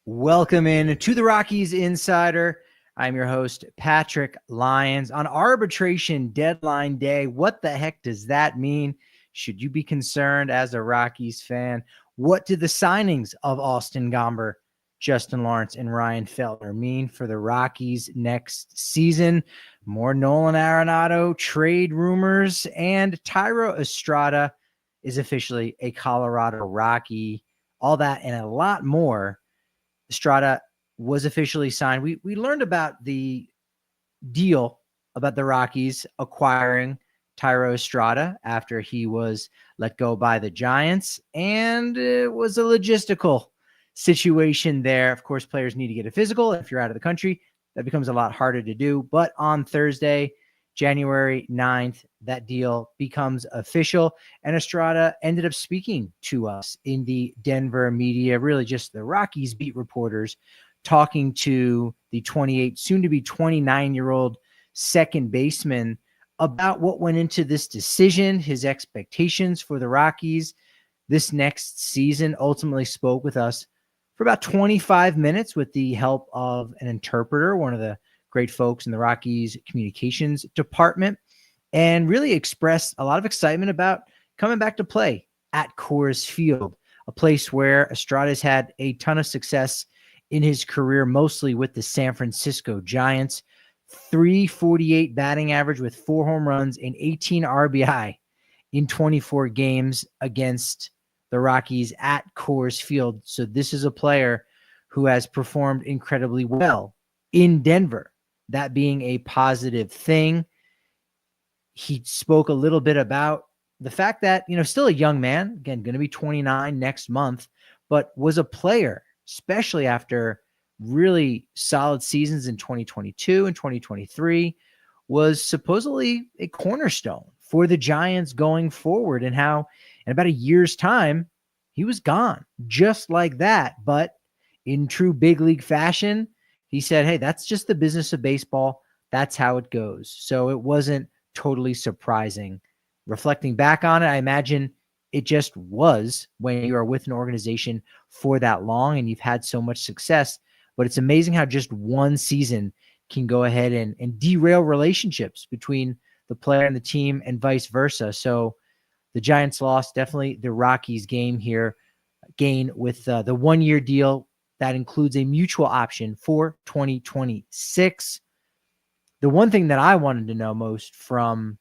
Welcome in to the Rockies Insider. I'm your host, Patrick Lyons. On arbitration deadline day, what the heck does that mean? Should you be concerned as a Rockies fan? What do the signings of Austin Gomber, Justin Lawrence, and Ryan Feltner mean for the Rockies next season? More Nolan Arenado trade rumors, and Thairo Estrada is officially a Colorado Rocky. All that and a lot more. Estrada was officially signed. We learned about the deal about the Rockies acquiring Thairo Estrada after he was let go by the Giants, and it was a logistical situation there. Of course, players need to get a physical. If you're out of the country, that becomes a lot harder to do. But on Thursday, January 9th, that deal becomes official, and Estrada ended up speaking to us in the Denver media, really just the Rockies beat reporters, talking to the 28, soon-to-be 29-year-old second baseman about what went into this decision, his expectations for the Rockies this next season. Ultimately spoke with us for about 25 minutes with the help of an interpreter, one of the great folks in the Rockies communications department, and really expressed a lot of excitement about coming back to play at Coors Field, a place where Estrada's had a ton of success in his career, mostly with the San Francisco Giants. 348 batting average with 4 home runs and 18 RBI in 24 games against the Rockies at Coors Field. So this is a player who has performed incredibly well in Denver, that being a positive thing. He spoke a little bit about the fact that, still a young man, again, going to be 29 next month, but was a player, especially after really solid seasons in 2022 and 2023, was supposedly a cornerstone for the Giants going forward, and how in about a year's time, he was gone just like that. But in true big league fashion, he said, hey, that's just the business of baseball. That's how it goes. So it wasn't totally surprising. Reflecting back on it, I imagine it just was when you are with an organization for that long and you've had so much success. But it's amazing how just one season can go ahead and derail relationships between the player and the team and vice versa. So the Giants lost, definitely the Rockies gain with the 1-year deal that includes a mutual option for 2026. The one thing that I wanted to know most from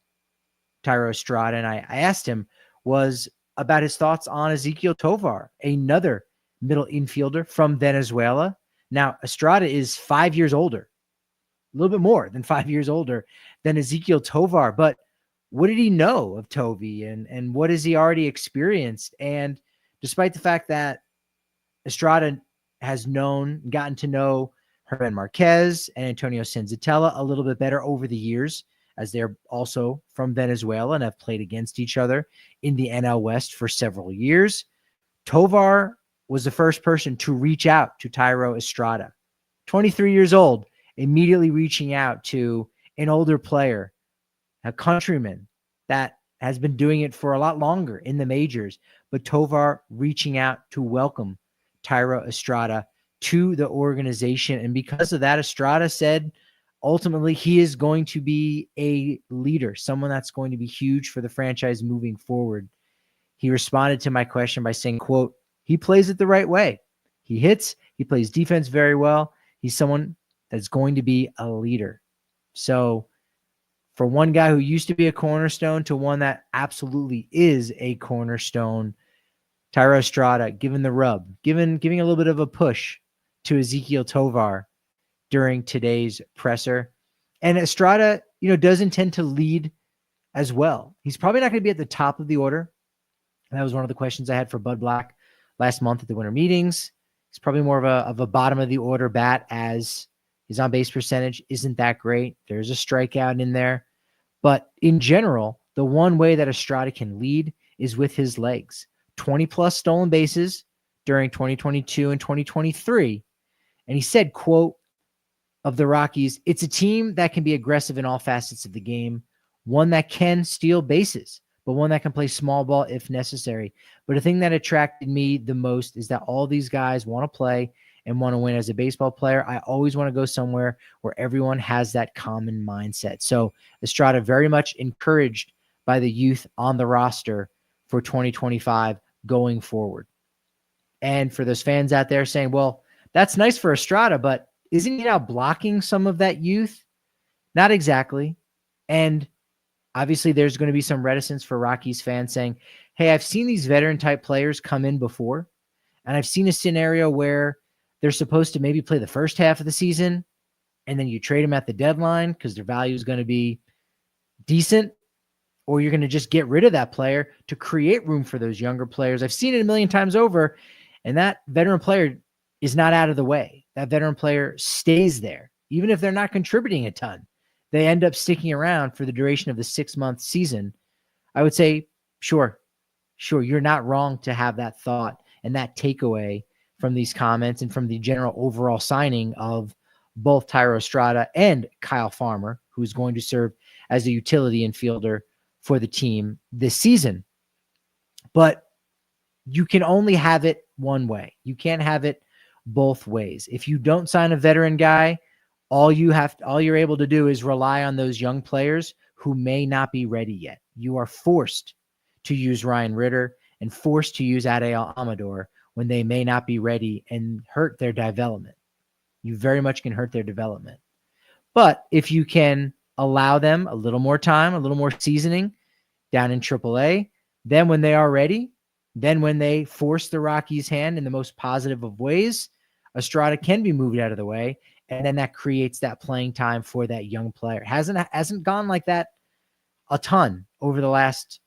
Thairo Estrada, and I asked him, was about his thoughts on Ezequiel Tovar, another middle infielder from Venezuela. Now, Estrada is 5 years older, a little bit more than 5 years older than Ezequiel Tovar. But what did he know of Tovi, and what has he already experienced? And despite the fact that Estrada has gotten to know Herman Marquez and Antonio Senzatella a little bit better over the years, as they're also from Venezuela and have played against each other in the NL West for several years, Tovar was the first person to reach out to Thairo Estrada. 23 years old, immediately reaching out to an older player, a countryman that has been doing it for a lot longer in the majors, but Tovar reaching out to welcome Thairo Estrada to the organization. And because of that, Estrada said ultimately he is going to be a leader, someone that's going to be huge for the franchise moving forward. He responded to my question by saying, quote, he plays it the right way. He hits, he plays defense very well. He's someone that's going to be a leader. So for one guy who used to be a cornerstone to one that absolutely is a cornerstone, Thairo Estrada giving the rub, giving a little bit of a push to Ezequiel Tovar during today's presser. And Estrada, does intend to lead as well. He's probably not going to be at the top of the order. And that was one of the questions I had for Bud Black last month at the winter meetings. He's probably more of a bottom of the order bat, as his on-base percentage isn't that great. There's a strikeout in there. But in general, the one way that Estrada can lead is with his legs. 20-plus stolen bases during 2022 and 2023. And he said, quote, of the Rockies, it's a team that can be aggressive in all facets of the game, one that can steal bases, but one that can play small ball if necessary. But the thing that attracted me the most is that all these guys want to play and want to win as a baseball player, I always want to go somewhere where everyone has that common mindset. So Estrada very much encouraged by the youth on the roster for 2025 going forward. And for those fans out there saying, well, that's nice for Estrada, but isn't he now blocking some of that youth? Not exactly. And obviously there's going to be some reticence for Rockies fans saying, hey, I've seen these veteran type players come in before, and I've seen a scenario where they're supposed to maybe play the first half of the season, and then you trade them at the deadline because their value is going to be decent, or you're going to just get rid of that player to create room for those younger players. I've seen it a million times over, and that veteran player is not out of the way. That veteran player stays there. Even if they're not contributing a ton, they end up sticking around for the duration of the 6-month season. I would say, sure, you're not wrong to have that thought and that takeaway from these comments and from the general overall signing of both Thairo Estrada and Kyle Farmer, who is going to serve as a utility infielder for the team this season. But you can only have it one way. You can't have it both ways. If you don't sign a veteran guy, all you're able to do is rely on those young players who may not be ready yet. You are forced to use Ryan Ritter and forced to use Ezequiel Amador when they may not be ready and hurt their development. You very much can hurt their development. But if you can allow them a little more time, a little more seasoning down in AAA, then when they are ready, then when they force the Rockies' hand in the most positive of ways, Estrada can be moved out of the way, and then that creates that playing time for that young player. Hasn't gone like that a ton over the last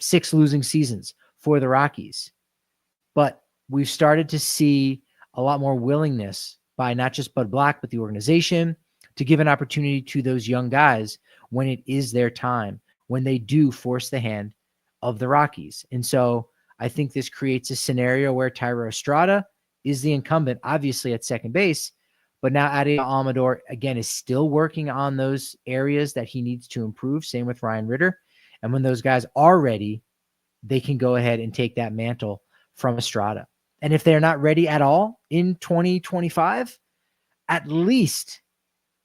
6 losing seasons for the Rockies. But we've started to see a lot more willingness by not just Bud Black, but the organization to give an opportunity to those young guys when it is their time, when they do force the hand of the Rockies. And so I think this creates a scenario where Thairo Estrada is the incumbent, obviously at second base, but now Ezequiel Amador, again, is still working on those areas that he needs to improve. Same with Ryan Ritter. And when those guys are ready, they can go ahead and take that mantle from Estrada. And if they're not ready at all in 2025, at least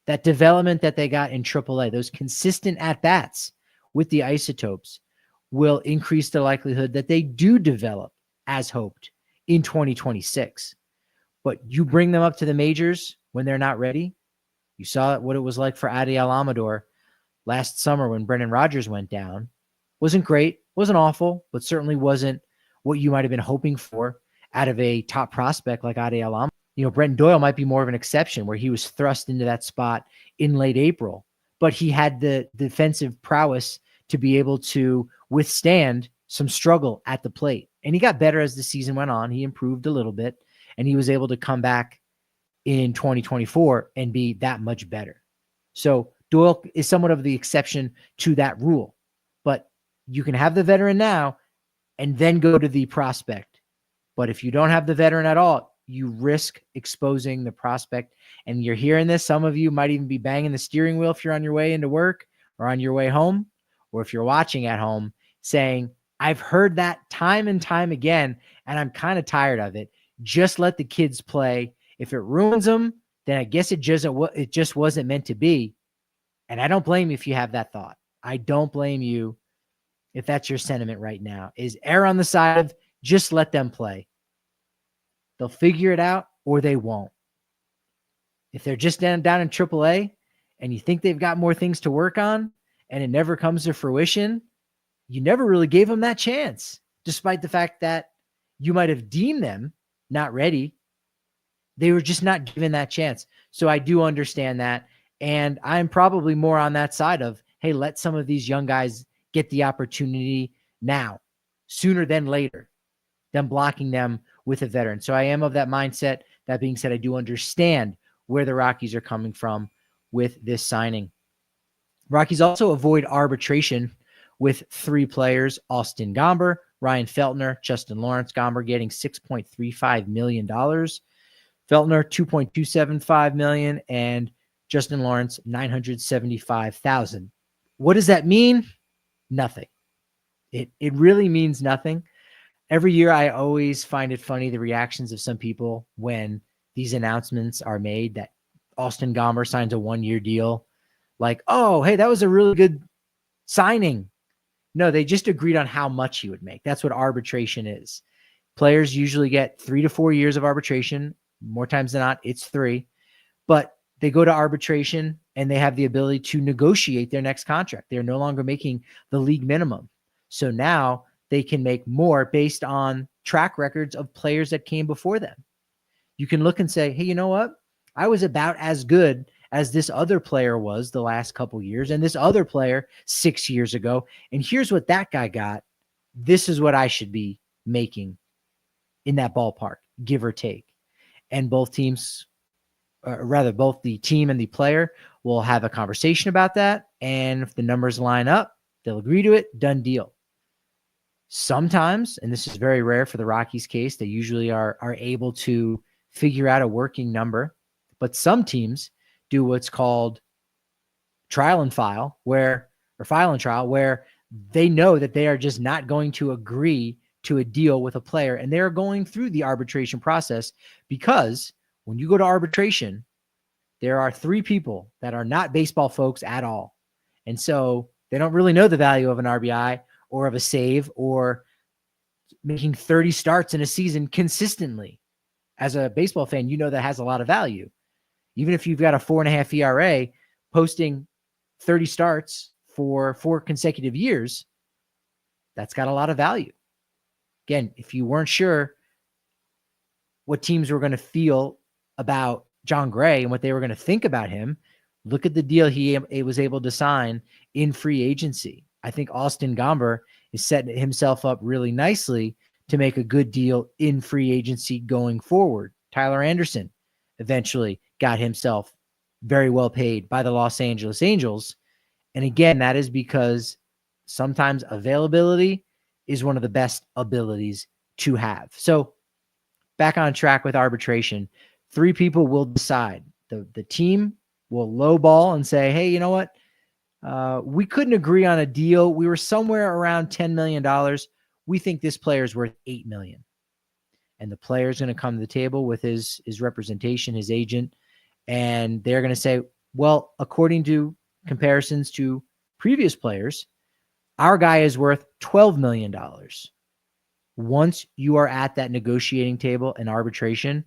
that development that they got in AAA, those consistent at-bats with the Isotopes, will increase the likelihood that they do develop as hoped in 2026. But you bring them up to the majors when they're not ready. You saw what it was like for Ezequiel Amador last summer when Brendan Rodgers went down. Wasn't great, wasn't awful, but certainly wasn't what you might have been hoping for out of a top prospect like Ezequiel Amador. You know, Brenton Doyle might be more of an exception where he was thrust into that spot in late April, but he had the defensive prowess to be able to withstand some struggle at the plate. And he got better as the season went on. He improved a little bit, and he was able to come back in 2024 and be that much better. So Doyle is somewhat of the exception to that rule, but you can have the veteran now and then go to the prospect. But if you don't have the veteran at all, you risk exposing the prospect. And you're hearing this. Some of you might even be banging the steering wheel if you're on your way into work or on your way home, or if you're watching at home, saying, I've heard that time and time again, and I'm kind of tired of it. Just let the kids play. If it ruins them, then I guess it just wasn't meant to be. And I don't blame you if you have that thought. I don't blame you if that's your sentiment right now, is err on the side of just let them play. They'll figure it out or they won't. If they're just down in AAA and you think they've got more things to work on and it never comes to fruition, you never really gave them that chance, despite the fact that you might have deemed them not ready. They were just not given that chance. So I do understand that. And I'm probably more on that side of, hey, let some of these young guys get the opportunity now, sooner than later, than blocking them with a veteran. So I am of that mindset. That being said, I do understand where the Rockies are coming from with this signing. Rockies also avoid arbitration with 3 players: Austin Gomber, Ryan Feltner, Justin Lawrence. Gomber getting $6.35 million. Feltner, $2.275 million, and Justin Lawrence, $975,000. What does that mean? Nothing. It really means nothing. Every year, I always find it funny, the reactions of some people when these announcements are made that Austin Gomber signs a 1-year deal, like, oh, hey, that was a really good signing. No, they just agreed on how much he would make. That's what arbitration is. Players usually get 3 to 4 years of arbitration. More times than not, it's 3. But they go to arbitration and they have the ability to negotiate their next contract. They're no longer making the league minimum. So now they can make more based on track records of players that came before them. You can look and say, hey, you know what? I was about as good as this other player was the last couple years, and this other player 6 years ago. And here's what that guy got. This is what I should be making in that ballpark, give or take. And both teams, both the team and the player will have a conversation about that. And if the numbers line up, they'll agree to it, done deal. Sometimes, and this is very rare for the Rockies case, they usually are able to figure out a working number. But some teams do what's called file and trial, where they know that they are just not going to agree to a deal with a player, and they're going through the arbitration process, because when you go to arbitration, there are 3 people that are not baseball folks at all. And so they don't really know the value of an RBI or of a save or making 30 starts in a season consistently. As a baseball fan, you know that has a lot of value. Even if you've got a 4.5 ERA, posting 30 starts for 4 consecutive years, that's got a lot of value. Again, if you weren't sure what teams were going to feel about John Gray and what they were going to think about him, look at the deal he was able to sign in free agency. I think Austin Gomber is setting himself up really nicely to make a good deal in free agency going forward. Tyler Anderson eventually got himself very well paid by the Los Angeles Angels. And again, that is because sometimes availability is one of the best abilities to have. So back on track with arbitration, 3 people will decide. The team will lowball and say, hey, you know what? We couldn't agree on a deal. We were somewhere around $10 million. We think this player is worth $8 million. And the player is going to come to the table with his representation, his agent, and they're going to say, well, according to comparisons to previous players, our guy is worth $12 million. Once you are at that negotiating table in arbitration,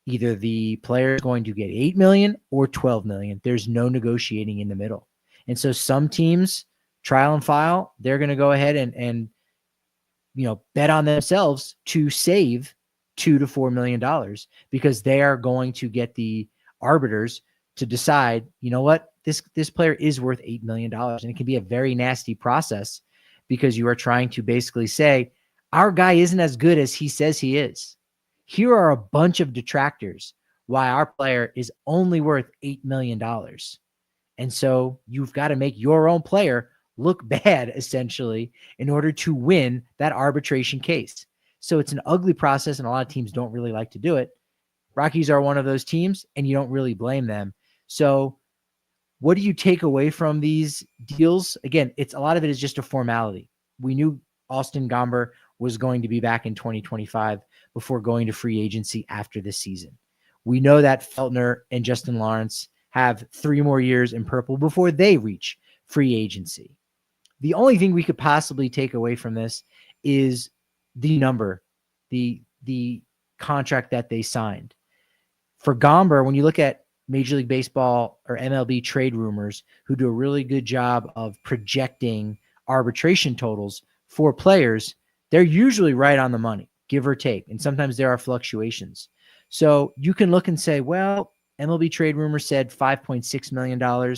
either the player is going to get $8 million or $12 million. There's no negotiating in the middle. And so some teams, trial and file, they're going to go ahead and bet on themselves to save $2 to $4 million, because they are going to get the arbiters to decide, you know what, this player is worth $8 million. And it can be a very nasty process, because you are trying to basically say, our guy isn't as good as he says he is. Here are a bunch of detractors why our player is only worth $8 million. And so you've got to make your own player look bad, essentially, in order to win that arbitration case. So it's an ugly process, and a lot of teams don't really like to do it. Rockies are one of those teams, and you don't really blame them. So what do you take away from these deals? Again, a lot of it is just a formality. We knew Austin Gomber was going to be back in 2025 before going to free agency after this season. We know that Feltner and Justin Lawrence have 3 more years in purple before they reach free agency. The only thing we could possibly take away from this is the number, the contract that they signed. For Gomber, when you look at Major League Baseball or MLB trade rumors, who do a really good job of projecting arbitration totals for players, they're usually right on the money, give or take. And sometimes there are fluctuations. So you can look and say, well, MLB trade rumors said $5.6 million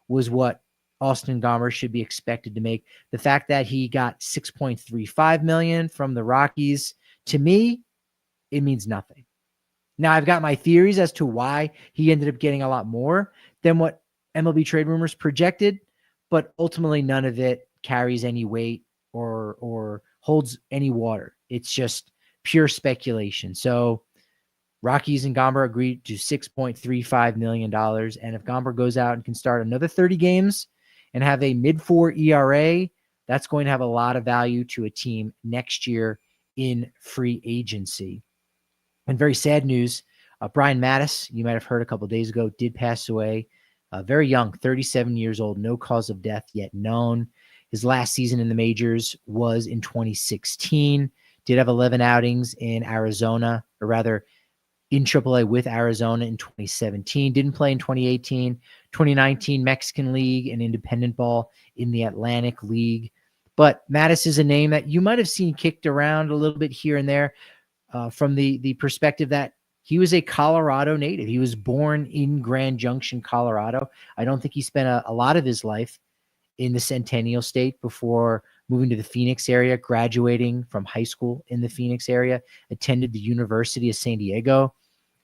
was what Austin Gomber should be expected to make. The fact that he got $6.35 million from the Rockies, to me, it means nothing. Now, I've got my theories as to why he ended up getting a lot more than what MLB trade rumors projected, but ultimately none of it carries any weight or holds any water. It's just pure speculation. So Rockies and Gomber agreed to $6.35 million. And if Gomber goes out and can start another 30 games and have a mid-4 ERA, that's going to have a lot of value to a team next year in free agency. And very sad news Brian Mattis, you might have heard a couple of days ago, did pass away. Very young, 37 years old, no cause of death yet known. His last season in the majors was in 2016. Did have 11 outings in Arizona, or rather in AAA with Arizona in 2017. Didn't play in 2018. 2019, Mexican League and independent ball in the Atlantic League. But Mattis is a name that you might have seen kicked around a little bit here and there from the perspective that he was a Colorado native. He was born in Grand Junction, Colorado. I don't think he spent a lot of his life in the Centennial State before moving to the Phoenix area, graduating from high school in the Phoenix area, attended the University of San Diego,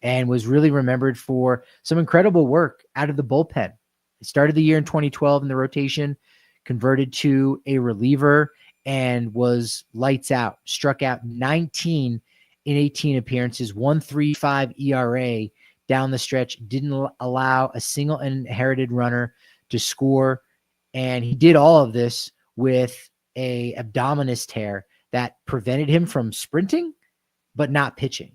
and was really remembered for some incredible work out of the bullpen. He started the year in 2012 in the rotation, converted to a reliever, and was lights out. Struck out 19 in 18 appearances, 1.35 ERA down the stretch, didn't allow a single inherited runner to score. And he did all of this with a abdominis tear that prevented him from sprinting, but not pitching.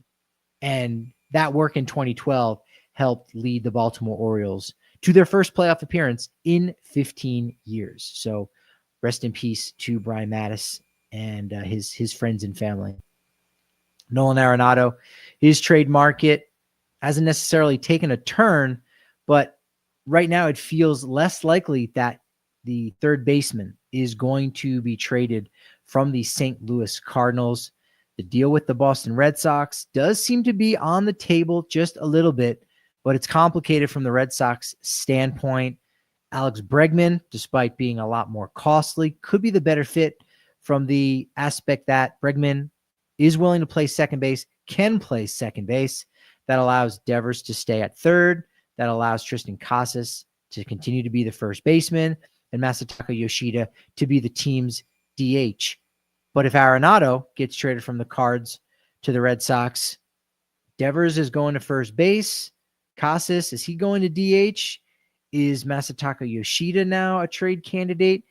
And that work in 2012 helped lead the Baltimore Orioles to their first playoff appearance in 15 years. So rest in peace to Brian Mattis and his friends and family. Nolan Arenado, his trade market hasn't necessarily taken a turn, but right now it feels less likely that the third baseman is going to be traded from the St. Louis Cardinals. The deal with the Boston Red Sox does seem to be on the table just a little bit, but it's complicated from the Red Sox standpoint. Alex Bregman, despite being a lot more costly, could be the better fit from the aspect that Bregman is willing to play second base, can play second base. That allows Devers to stay at third. That allows Tristan Casas to continue to be the first baseman and Masataka Yoshida to be the team's DH. But if Arenado gets traded from the Cards to the Red Sox, Devers is going to first base. Casas, is he going to DH? Is Masataka Yoshida now a trade candidate?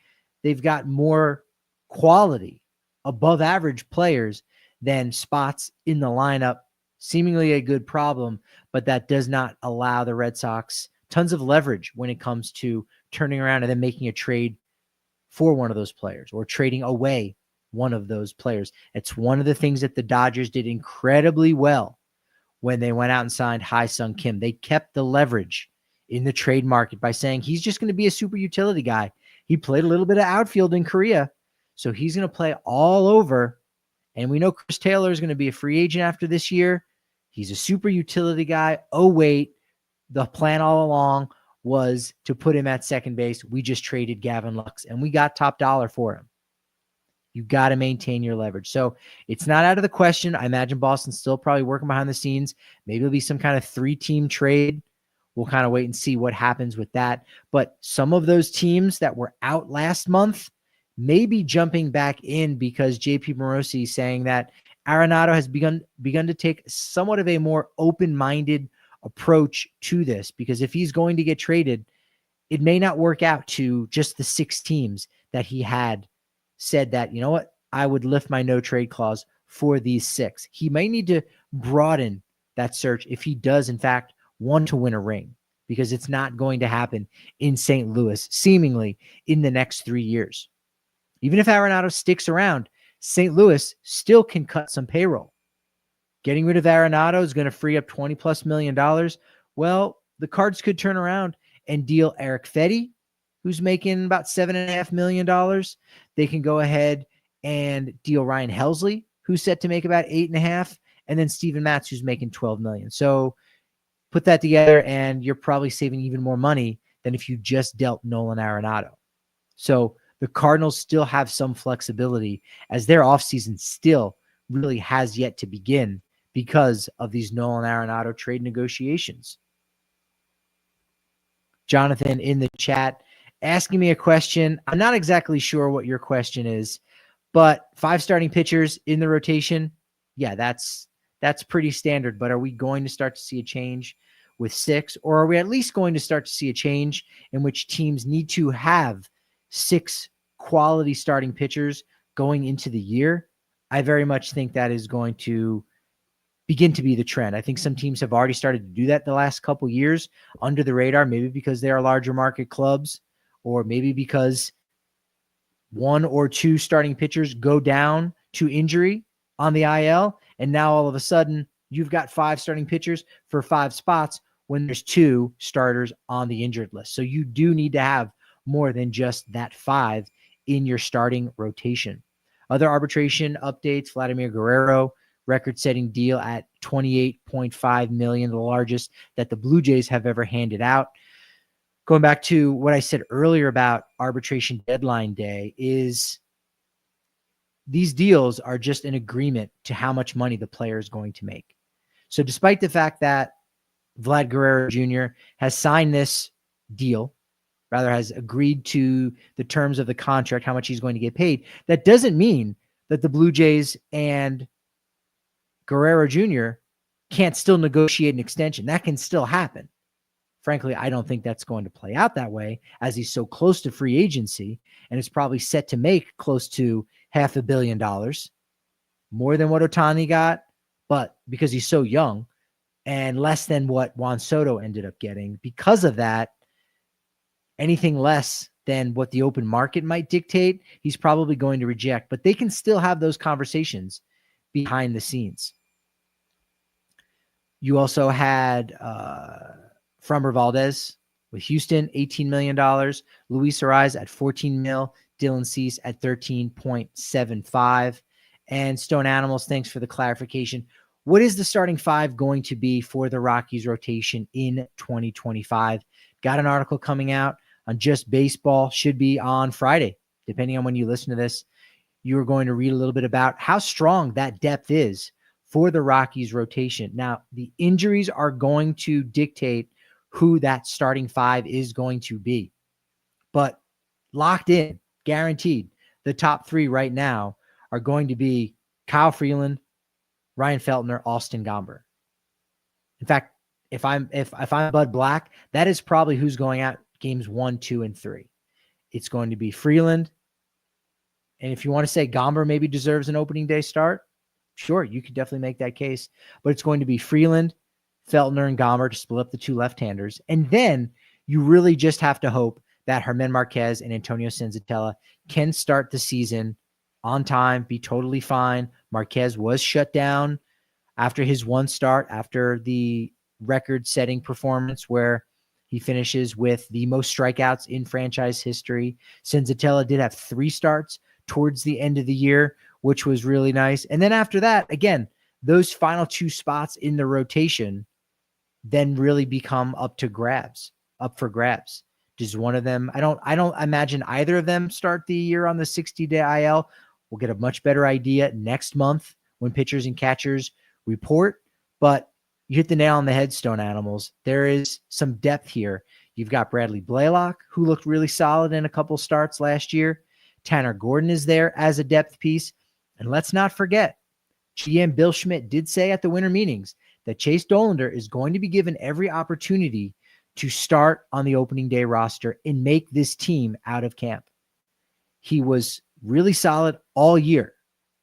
They've got more quality, above average players than spots in the lineup. Seemingly a good problem, but that does not allow the Red Sox tons of leverage when it comes to turning around and then making a trade for one of those players or trading away one of those players. It's one of the things that the Dodgers did incredibly well when they went out and signed Hai-Sung Kim. They kept the leverage in the trade market by saying he's just going to be a super utility guy. He played a little bit of outfield in Korea, so he's going to play all over. And we know Chris Taylor is going to be a free agent after this year. He's a super utility guy. Oh, wait, the plan all along was to put him at second base. We just traded Gavin Lux, and we got top dollar for him. You got to maintain your leverage. So it's not out of the question. I imagine Boston's still probably working behind the scenes. Maybe it'll be some kind of 3-team trade. We'll kind of wait and see what happens with that. But some of those teams that were out last month may be jumping back in because JP Morosi is saying that Arenado has begun to take somewhat of a more open-minded approach to this, because if he's going to get traded, it may not work out to just the 6 teams that he had said that, you know what, I would lift my no trade clause for these 6. He may need to broaden that search if he does, in fact, want to win a ring, because it's not going to happen in St. Louis, seemingly in the next 3 years. Even if Arenado sticks around, St. Louis still can cut some payroll. Getting rid of Arenado is going to free up $20+ million. Well, the Cards could turn around and deal Eric Fetty, who's making about $7.5 million. They can go ahead and deal Ryan Helsley, who's set to make about $8.5, and then Steven Matz, who's making $12 million. So put that together, and you're probably saving even more money than if you just dealt Nolan Arenado. So the Cardinals still have some flexibility, as their offseason still really has yet to begin because of these Nolan Arenado trade negotiations. Jonathan in the chat asking me a question. I'm not exactly sure what your question is, but 5 starting pitchers in the rotation, yeah, that's pretty standard. But are we going to start to see a change with 6, or are we at least going to start to see a change in which teams need to have 6 quality starting pitchers going into the year? I very much think that is going to begin to be the trend. I think some teams have already started to do that the last couple years under the radar, maybe because they are larger market clubs, or maybe because one or two starting pitchers go down to injury on the IL. And now all of a sudden you've got 5 starting pitchers for 5 spots when there's 2 starters on the injured list. So you do need to have more than just that 5 in your starting rotation. Other arbitration updates: Vladimir Guerrero, record-setting deal at $28.5 million, the largest that the Blue Jays have ever handed out. Going back to what I said earlier about arbitration deadline day, is these deals are just an agreement to how much money the player is going to make. So despite the fact that Vlad Guerrero Jr. has signed this deal, rather has agreed to the terms of the contract, how much he's going to get paid, that doesn't mean that the Blue Jays and Guerrero Jr. can't still negotiate an extension. That can still happen. Frankly, I don't think that's going to play out that way, as he's so close to free agency and is probably set to make close to $500 million, more than what Ohtani got, but because he's so young, and less than what Juan Soto ended up getting. Because of that, anything less than what the open market might dictate, he's probably going to reject. But they can still have those conversations behind the scenes. You also had Framber Valdez with Houston, $18 million. Luis Ariz at $14 million. Dylan Cease at 13.75. And Stone Animals, thanks for the clarification. What is the starting 5 going to be for the Rockies rotation in 2025? Got an article coming out on Just Baseball, should be on Friday, depending on when you listen to this. You are going to read a little bit about how strong that depth is for the Rockies rotation. Now, the injuries are going to dictate who that starting 5 is going to be. But locked in, guaranteed, the top 3 right now are going to be Kyle Freeland, Ryan Feltner, Austin Gomber. In fact, if I'm Bud Black, that is probably who's going out games 1, 2, and 3. It's going to be Freeland. And if you want to say Gomber maybe deserves an opening day start, sure, you could definitely make that case. But it's going to be Freeland, Feltner, and Gomber to split up the 2 left-handers. And then you really just have to hope that Germán Marquez and Antonio Senzatella can start the season on time, be totally fine. Marquez was shut down after his one start, after the record-setting performance where he finishes with the most strikeouts in franchise history. Senzatella did have 3 starts towards the end of the year, which was really nice. And then after that, again, those final 2 spots in the rotation then really become up for grabs. Does one of them, I don't imagine either of them start the year on the 60-day IL. We'll get a much better idea next month when pitchers and catchers report. But you hit the nail on the head, Stone Animals. There is some depth here. You've got Bradley Blaylock, who looked really solid in a couple starts last year. Tanner Gordon is there as a depth piece. And let's not forget, GM Bill Schmidt did say at the winter meetings that Chase Dollander is going to be given every opportunity to start on the opening day roster and make this team out of camp. He was really solid all year.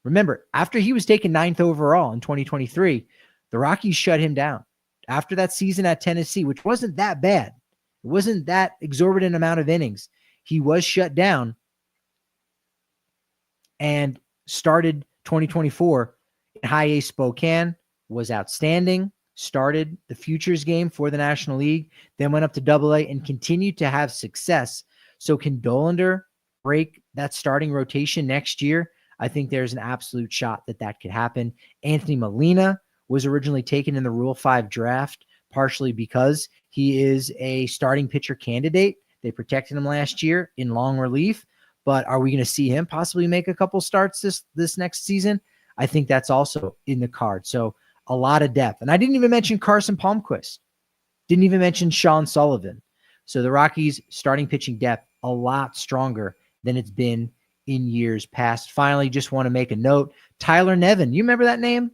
Remember, after he was taken 9th overall in 2023, the Rockies shut him down. After that season at Tennessee, which wasn't that bad, it wasn't that exorbitant amount of innings, he was shut down and started 2024 in High A Spokane, was outstanding, started the futures game for the National League, then went up to AA and continued to have success. So can Dollander break that starting rotation next year? I think there's an absolute shot that could happen. Anthony Molina was originally taken in the Rule 5 draft, partially because he is a starting pitcher candidate. They protected him last year in long relief, but are we going to see him possibly make a couple starts this next season? I think that's also in the card. So a lot of depth. And I didn't even mention Carson Palmquist. Didn't even mention Sean Sullivan. So the Rockies starting pitching depth a lot stronger than it's been in years past. Finally, just want to make a note. Tyler Nevin, you remember that name?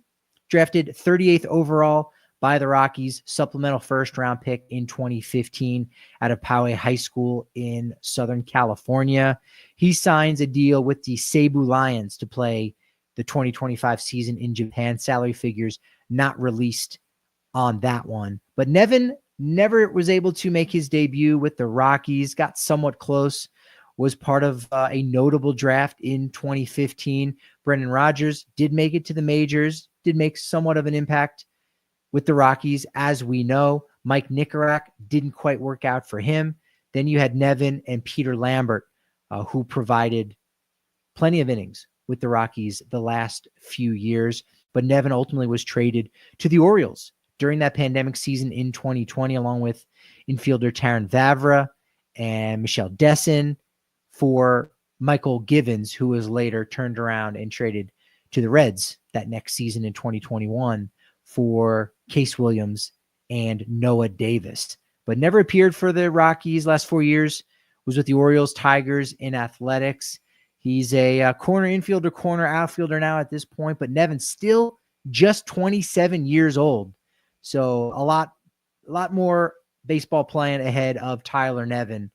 Drafted 38th overall by the Rockies, supplemental first-round pick in 2015 out of Poway High School in Southern California. He signs a deal with the Cebu Lions to play the 2025 season in Japan. Salary figures not released on that one. But Nevin never was able to make his debut with the Rockies, got somewhat close, was part of a notable draft in 2015. Brendan Rodgers did make it to the majors, did make somewhat of an impact with the Rockies, as we know. Mike Nicorak didn't quite work out for him. Then you had Nevin and Peter Lambert, who provided plenty of innings with the Rockies the last few years. But Nevin ultimately was traded to the Orioles during that pandemic season in 2020, along with infielder Taron Vavra and Michelle Desson, for Michael Givens, who was later turned around and traded to the Reds that next season in 2021 for Case Williams and Noah Davis. But never appeared for the Rockies last 4 years, was with the Orioles, Tigers, and Athletics. He's a corner infielder, corner outfielder now at this point, but Nevin's still just 27 years old. So a lot more baseball playing ahead of Tyler Nevin.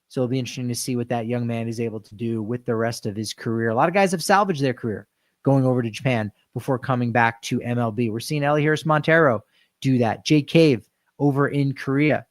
So it'll be interesting to see what that young man is able to do with the rest of his career. A lot of guys have salvaged their career going over to Japan before coming back to MLB. We're seeing Ellie Harris Montero do that. Jake Cave over in Korea.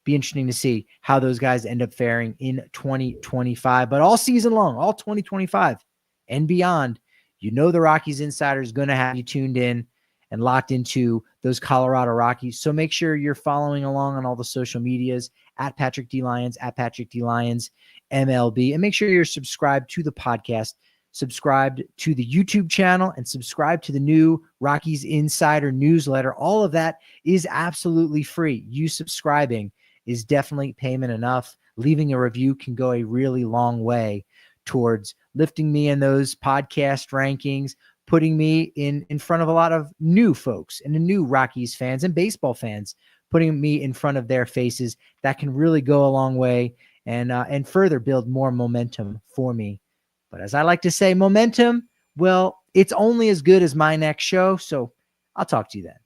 Be interesting to see how those guys end up faring in 2025. But all season long, all 2025 and beyond, you know the Rockies Insider is going to have you tuned in and locked into those Colorado Rockies. So make sure you're following along on all the social medias at Patrick D. Lyons, at Patrick D. Lyons MLB. And make sure you're subscribed to the podcast, subscribed to the YouTube channel, and subscribe to the new Rockies Insider newsletter. All of that is absolutely free. You subscribing is definitely payment enough. Leaving a review can go a really long way towards lifting me in those podcast rankings, putting me in front of a lot of new folks and the new Rockies fans and baseball fans, putting me in front of their faces. That can really go a long way and further build more momentum for me. But as I like to say, momentum, well, it's only as good as my next show. So I'll talk to you then.